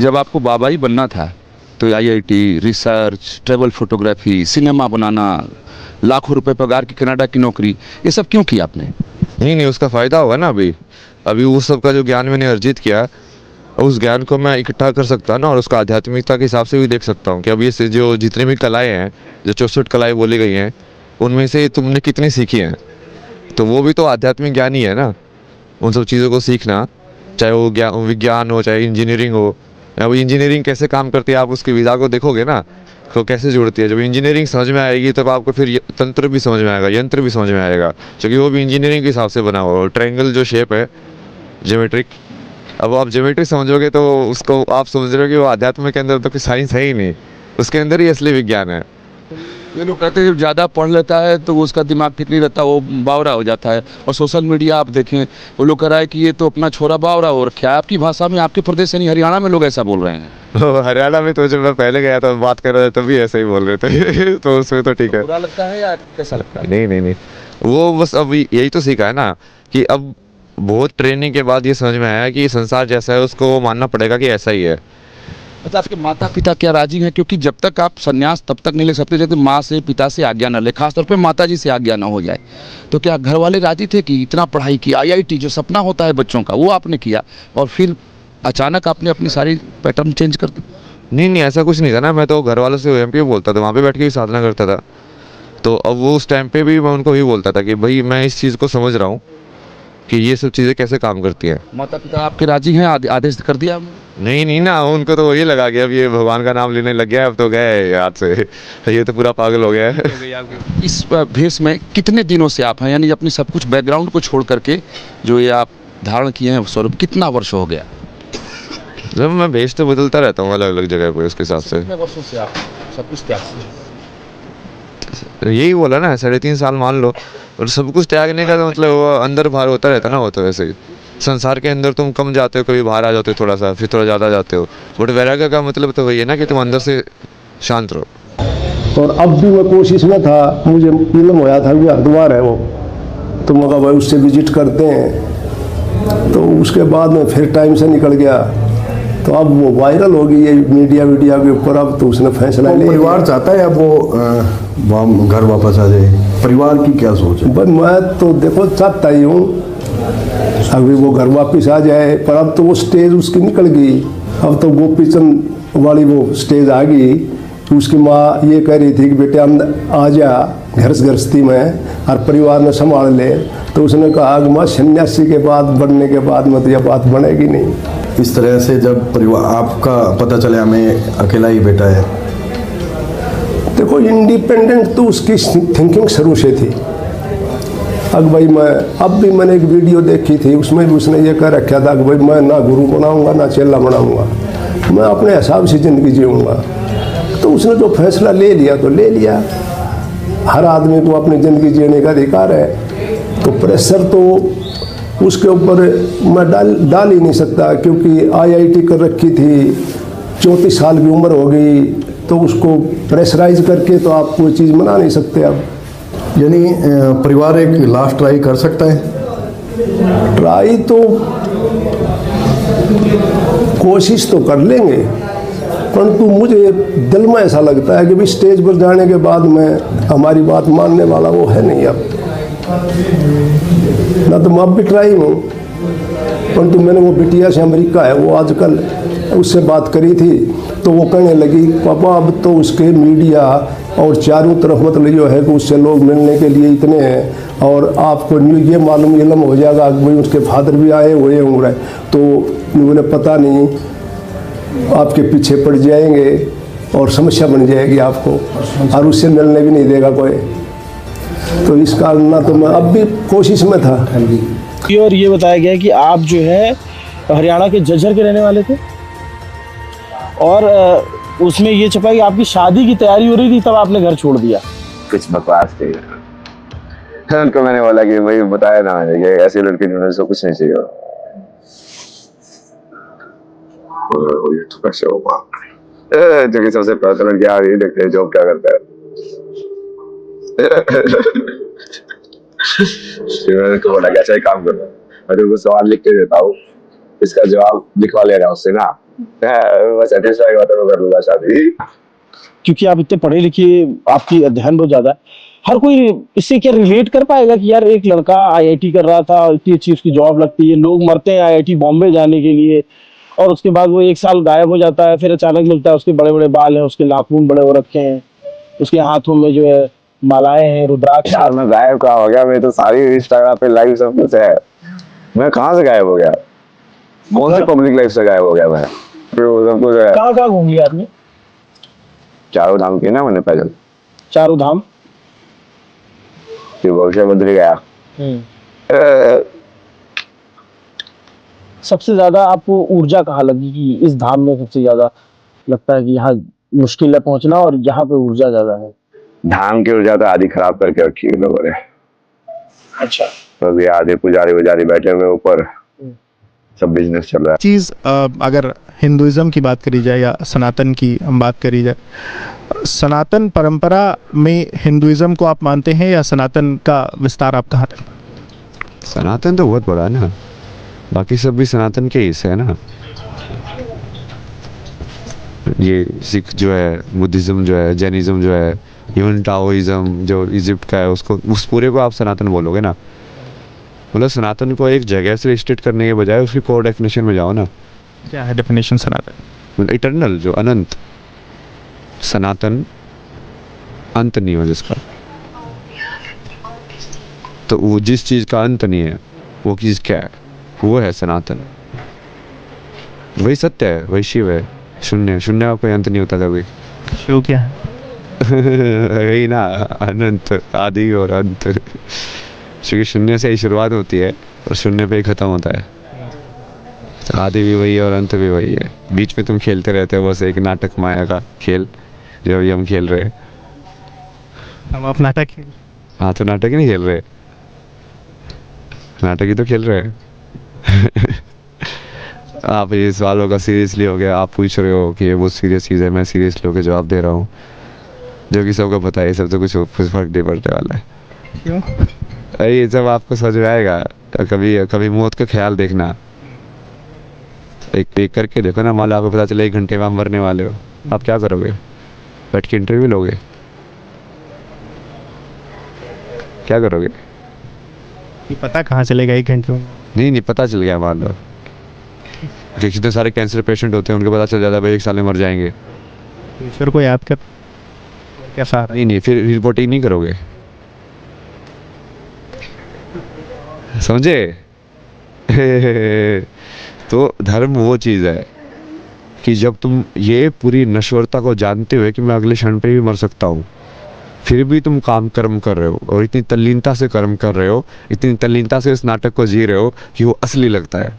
जब आपको बाबा ही बनना था तो IIT, research, travel photography, cinema बनाना, लाखों रुपए पगार की कनाडा की नौकरी, ये सब क्यों किया आपने? नहीं, उसका फ़ायदा होगा ना। अभी अभी उस सब का जो ज्ञान मैंने अर्जित किया, उस ज्ञान को मैं इकट्ठा कर सकता हूँ ना, और उसका आध्यात्मिकता के हिसाब से भी देख सकता हूँ कि अब ये से जो जितनी भी कलाएँ हैं, जो 64 कलाएँ बोली गई हैं, उनमें से तुमने कितनी सीखी हैं। तो वो भी तो आध्यात्मिक ज्ञान ही है ना, उन सब चीज़ों को सीखना, चाहे वो विज्ञान हो, चाहे इंजीनियरिंग हो। अब इंजीनियरिंग कैसे काम करती है, आप उसकी विधा को देखोगे ना, तो कैसे जुड़ती है। जब इंजीनियरिंग समझ में आएगी तब आपको फिर तंत्र भी समझ में आएगा, यंत्र भी समझ में आएगा, क्योंकि वो भी इंजीनियरिंग के हिसाब से बना हुआ है। ट्रायंगल जो शेप है ज्योमेट्रिक, अब आप ज्योमेट्रिक समझोगे तो उसको आप समझ रहे हो कि वो अध्यात्म के अंदर तो कोई साइंस है ही नहीं, उसके अंदर ही असली विज्ञान है। ये लोग कहते हैं ज़्यादा पढ़ लेता है तो उसका दिमाग ठीक नहीं रहता, वो बावरा हो जाता है। और सोशल मीडिया आप देखें, वो लोग कह रहा है कि ये तो अपना छोरा बावरा हो रखा है। आपकी भाषा में, आपके प्रदेश यानी हरियाणा में लोग ऐसा बोल रहे हैं। हरियाणा में तो जब मैं पहले गया था बात कर रहे थे तभी ऐसे ही बोल रहे थे तो उसमें तो ठीक है। बुरा लगता है या कैसा लगता है? नहीं, वो बस अभी यही तो सीखा है ना कि अब बहुत ट्रेनिंग के बाद ये समझ में आया कि संसार जैसा है उसको मानना पड़ेगा कि ऐसा ही है। अच्छा, आपके माता पिता क्या राजी हैं? क्योंकि जब तक आप संन्यास तब तक नहीं ले सकते जब तक माँ से, पिता से आज्ञा न ले, खासतौर पे माता जी से आज्ञा न हो जाए। तो क्या घर वाले राजी थे कि इतना पढ़ाई की, आईआईटी जो सपना होता है बच्चों का, वो आपने किया और फिर अचानक आपने अपनी सारी पैटर्न चेंज कर दी? नहीं, ऐसा कुछ नहीं था ना। मैं तो घर वालों से ओएमपी बोलता था, वहाँ पे बैठ के भी साधना करता था। तो अब वो उस टाइम पे भी मैं उनको भी बोलता था कि भाई मैं इस चीज़ को समझ रहा हूँ कि ये सब चीज़ें कैसे काम करती हैं। माता पिता आपके राजी हैं? आदेश कर दिया आपने? नहीं ना, उनको तो वही लगा कि अब ये भगवान का नाम लेने लग गया है, अब तो गए याद से, ये तो पूरा पागल हो गया है। इस भेष में कितने दिनों से आप हैं? यानी अपनी सब कुछ बैकग्राउंड को छोड़ करके जो ये आप धारण किए हैं स्वरूप, कितना वर्ष हो गया? जब मैं भेष तो बदलता रहता हूँ अलग अलग जगह पे, उसके हिसाब से। कितने वर्षों से आप सब कुछ त्याग किए? यही बोला ना, 3.5 साल मान लो। और सब कुछ त्यागने का तो मतलब वो अंदर बाहर होता रहता ना, वो तो वैसे ही संसार के अंदर तुम कम जाते हो, कभी बाहर आ जाते हो थोड़ा सा, फिर थोड़ा ज़्यादा जाते हो। बट वैराग्य का मतलब तो वही है ना कि तुम अंदर से शांत रहो। और अब भी मैं कोशिश में था, मुझे इल्म होया था कि हरिद्वार है वो, तो मैं कहा भाई उससे विजिट करते हैं। तो उसके बाद में फिर टाइम से निकल गया, तो अब वो वायरल हो गई है मीडिया के ऊपर। अब तो उसने फैसला ले, परिवार चाहता है अब वो घर वापस आ जाए, परिवार की क्या सोच है? बस मैं तो देखो चाहता ही हूँ अभी वो घर वापस आ जाए, पर अब तो वो स्टेज उसकी निकल गई। अब तो गोपीचंद वाली वो स्टेज आ गई। उसकी माँ ये कह रही थी कि बेटे अंदर आ जा गृहस्थी में और परिवार में संभाल ले। तो उसने कहा कि माँ सन्यासी के बाद बनने के बाद में तो यह बात बनेगी नहीं। इस तरह से जब परिवार आपका पता चला हमें अकेला ही बेटा है, देखो इंडिपेंडेंट तो उसकी थिंकिंग शुरू से थी। अब भाई अब भी मैंने एक वीडियो देखी थी, उसमें भी उसने ये कह रखा था कि भाई मैं ना गुरु बनाऊंगा ना चेला बनाऊंगा, मैं अपने हिसाब से ज़िंदगी जीऊँगा। तो उसने जो फैसला ले लिया तो ले लिया। हर आदमी को अपनी ज़िंदगी जीने का अधिकार है, तो प्रेशर तो उसके ऊपर मैं डाल ही नहीं सकता, क्योंकि आईआईटी कर रखी थी, 34 साल की उम्र हो गई, तो उसको प्रेशराइज करके तो आप कोई चीज़ मना नहीं सकते। अब यानी परिवार एक लास्ट ट्राई कर सकता है? ट्राई तो कोशिश तो कर लेंगे, परंतु मुझे दिल में ऐसा लगता है कि भी स्टेज पर जाने के बाद में हमारी बात मानने वाला वो है नहीं। अब ना तो मैं अब भी ट्राई हूँ, परंतु मैंने वो बिटिया से, अमेरिका है वो, आजकल उससे बात करी थी, तो वो कहने लगी पापा अब तो उसके मीडिया और चारों तरफ मतलब ये है कि उससे लोग मिलने के लिए इतने हैं, और आपको ये मालूम इल्म हो जाएगा कि भाई उसके फादर भी आए हुए होंगे, तो उन्हें पता नहीं आपके पीछे पड़ जाएंगे और समस्या बन जाएगी आपको, और उससे मिलने भी नहीं देगा कोई। तो इस कारण ना तो मैं अब भी कोशिश में था। और ये बताया गया कि आप जो है हरियाणा के झज्जर के रहने वाले थे, और उसमें ये छपा कि आपकी शादी की तैयारी हो रही थी तब आपने घर छोड़ दिया। कुछ बकवास थी। उनको मैंने बोला कि भाई बताया ना मैंने, ये ऐसे लड़के जिन्होंने सब कुछ नहीं चाहिए। ये तो कैसे होगा? जो कि सबसे पहले लड़के आ रही देखते हैं जॉब क्या करता है। मैंने को बोला कि अच्छा ही काम करो, मैं तुमको सवाल लिख के देता हूँ, इसका जवाब लिखवा ले रहा उससे ना, मैं सेटिस्फाई हुआ तो मैं कर लूंगा शादी। क्योंकि आप इतने पढ़े लिखे, आपकी अध्ययन बहुत ज्यादा है, हर कोई इससे क्या रिलेट कर पाएगा कि यार एक लड़का आईआईटी कर रहा था, इतनी अच्छी उसकी जॉब लगती है, लोग मरते हैं आईआईटी बॉम्बे जाने के लिए, और उसके बाद वो 1 साल गायब हो जाता है, फिर अचानक मिलता है उसके बड़े बड़े बाल हैं, उसके नाखून बड़े हो रखे हैं, उसके हाथों में जो है मालाएं हैं, रुद्राक्ष। यार मैं गायब कहाँ हो गया, मैं तो सारी इंस्टाग्राम पे लाइव सब कुछ है। मैं कहाँ से गायब हो गया, कौन से पब्लिक लाइफ से गायब हो गया मैं? फिर वो सब कुछ है। कहाँ कहाँ घूम लिया आपने? चारों धाम की ना मैंने पैदल, चारों धाम। फिर भविष्य बदल गया। सबसे ज्यादा आपको ऊर्जा कहाँ लगी कि इस धाम में सबसे ज्यादा लगता है कि यहाँ मुश्किल है पहुंचना और यहाँ पे ऊर्जा ज्यादा है? धाम की ऊर्जा तो आधी खराब करके रखी है लोगों ने। अच्छा। तो अभी आधे पुजारी वुजारी बैठे हुए ऊपर, सब बिजनेस चल रहा है। चीज़ अगर हिंदुइज्म की बात करी जाए या सनातन की हम बात करी जाए, सनातन परंपरा में हिंदुइज्म को आप मानते हैं या सनातन का विस्तार आप कहाँ तक? सनातन तो बहुत बड़ा है ना, बाकी सब भी सनातन के हिस्से है ना। ये सिख जो है, बुद्धिज्म जो है, जैनिज्म जो है, इवन टाओइज्म जो इजिप्ट का है, उसको उस पूरे को आप सनातन बोलोगे ना। मतलब सनातन को एक जगह से रिस्ट्रिक्ट करने के बजाय उसकी कोर डेफिनेशन में जाओ ना। क्या है डेफिनेशन सनातन? इटर्नल, जो अनंत, सनातन अंत नहीं हो जिसका, तो वो जिस चीज का अंत नहीं है वो चीज क्या है, वो है सनातन। वही सत्य है, वही शिव है। शून्य, शून्य का कोई अंत नहीं होता कभी। शिव क्या है? वही ना, अनंत, आदि और अंत। क्योंकि शून्य से ही शुरुआत होती है और शून्य पे ही खत्म होता है। आदि भी वही है और अंत भी वही है। बीच में तुम खेलते रहते हो बस एक नाटक माया का खेल, जो अभी हम खेल रहे हैं। हम आप नाटक खेल? हाँ, तो नाटक ही नहीं खेल रहे, नाटक ही तो खेल रहे हैं। आप ये सवालों का सीरियसली हो गया, आप पूछ रहे हो कि ये बहुत सीरियस चीज़ है, मैं सीरियसली होकर जवाब दे रहा हूँ, जो कि सबको पता है ये सब तो कुछ फर्क नहीं पड़ने वाला है। क्यों? अरे ये सब आपको समझ में आएगा, कभी कभी मौत का ख्याल देखना, एक करके देखो ना। मान लो आपको पता चला 1 घंटे में आप मरने वाले हो, आप क्या करोगे? बैठ के इंटरव्यू लोगे? क्या करोगे? ये पता कहाँ चलेगा 1 घंटे में? नहीं पता चल गया, मान लो कितने सारे कैंसर पेशेंट होते हैं, उनको पता चल जाता है भाई 1 साल में मर जाएंगे। ईश्वर को याद कर कैसा? नहीं फिर रिपोर्टिंग नहीं करोगे, समझे? तो धर्म वो चीज़ है कि जब तुम ये पूरी नश्वरता को जानते हुए कि मैं अगले क्षण पे भी मर सकता हूँ, फिर भी तुम कर्म कर रहे हो और इतनी तल्लीनता से कर्म कर रहे हो, इतनी तल्लीनता से इस नाटक को जी रहे हो कि वो असली लगता है।